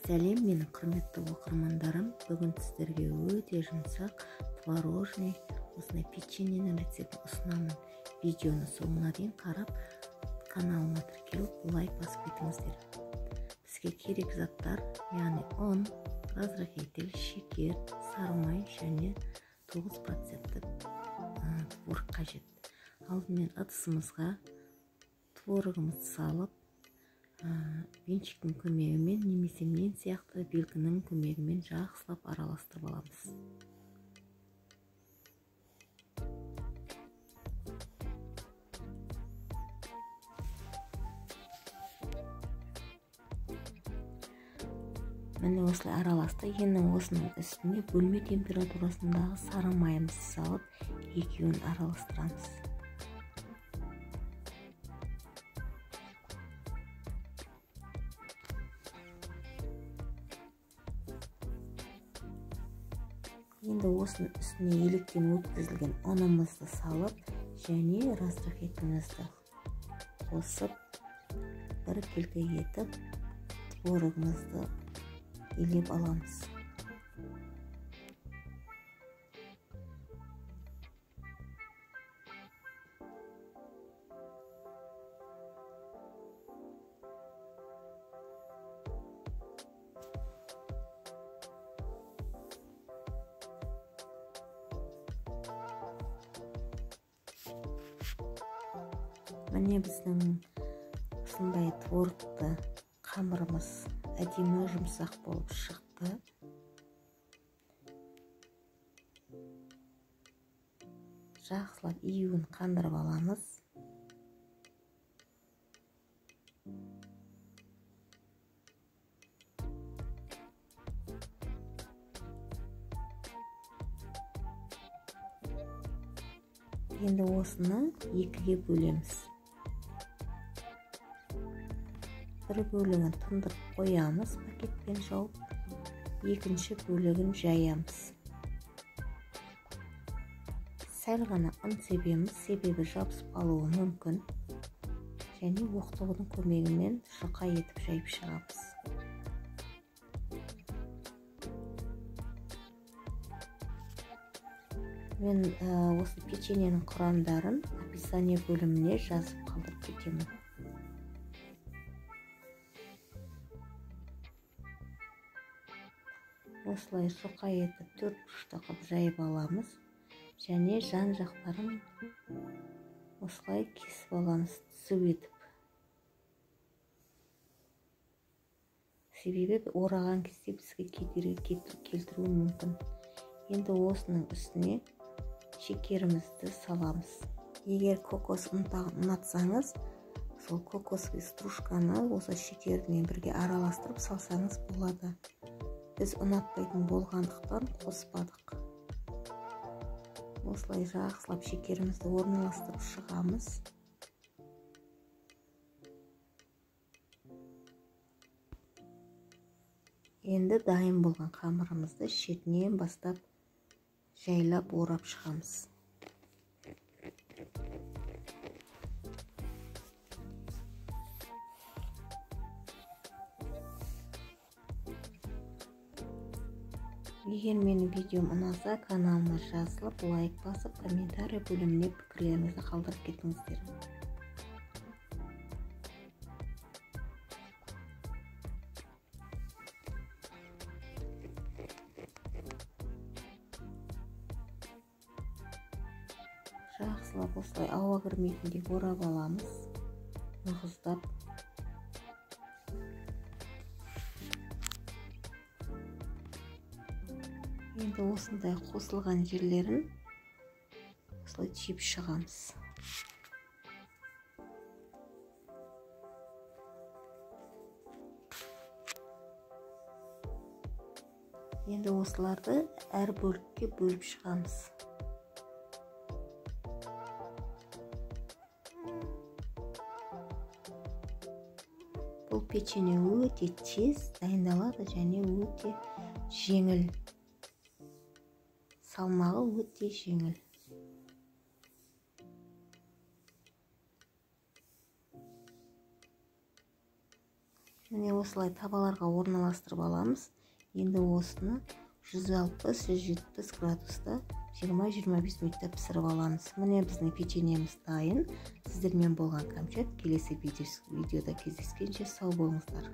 Сәлем, менің құрметті оқырмандарым. Бүгін сіздерге өте жұмсақ творожный осындай печеньенің рецептін ұсынамын. Видеоны соңына дейін қарап, каналыма тіркеліп, лайк басып кетіңіздер. Бізге керек заттар, яғни ұн, разрыхитель, шекер, сары май және 9% творог қажет. Алдымен ыдысымызға творогымызды салып, венчиктің көмегімен немесе мен сияқты белгінің көмегімен жақсылап араластырып аламыз. Міне осылай араласты. Енді осының үстіне бөлме температурасындағы сары майымызды салып, екеуін араластырамыз. Енді осының үстіне електен өткізілген ұнымызды салып, және разрыхителімізді қосып, бір келте етіп, творогымызды илеп аламыз. Міне біздің осындай творогты қамырымыз әдемі жұмсақ болып шықты. Жақсылап июін қандырып аламыз. Енді осыны екіге бөлеміз. Бір бөлігін тұндырып қоямыз, пакетпен жауып, екінші бөлігін жаямыз. Сәл ғана ұн себеміз, себебі жабысып қалуы мүмкін, және оқтығының көмегімен жұқа етіп жайып шығамыз. Мен осы печеньенің құрамдарын описание бөліміне жазып қалдырып кетемін. Осылай жұқа етіп төрт бұрышта қып жайып аламыз, және жан жақтарын осылай кесіп аламыз, түзу етіп. Себебі ораған кезде бізге кедергі келтіруі мүмкін. Енді осының үстіне шекерімізді саламыз. Егер кокос ұнтағын ұнатсаңыз, сол кокосовый стружканы осы шекермен бірге араластырып салсаңыз болады. Біз ұнатпайтын болғандықтан қоспадық. Осылай жақсылап шекерімізді орналастырып шығамыз. Енді дайын болған қамырымызды шетінен бастап жайлап орап шығамыз. Егер менің видеом ұнаса, каналыма жазылып, лайк басып, комментарий бөліміне пікірлеріңізді қалдырып кетіңіздер. Жақсылап осылай ауа кірмейтіндей орап аламыз, нығыздап. Енді осындай қосылған жерлерін осылай түйіп шығамыз. Енді осыларды әр бөлікке бөліп шығамыз. Бұл печенье өте тез дайындалады және өте жеңіл. Салмағы өте жеңіл. Міне осылай табаларға орналастырып аламыз. Енді осыны 160-170 градуста 20-25 минутта пісіріп аламыз. Міне біздің печеньеміз дайын. Сіздермен болған Кәмшат. Келесі видеода кездескенше сау болыңыздар.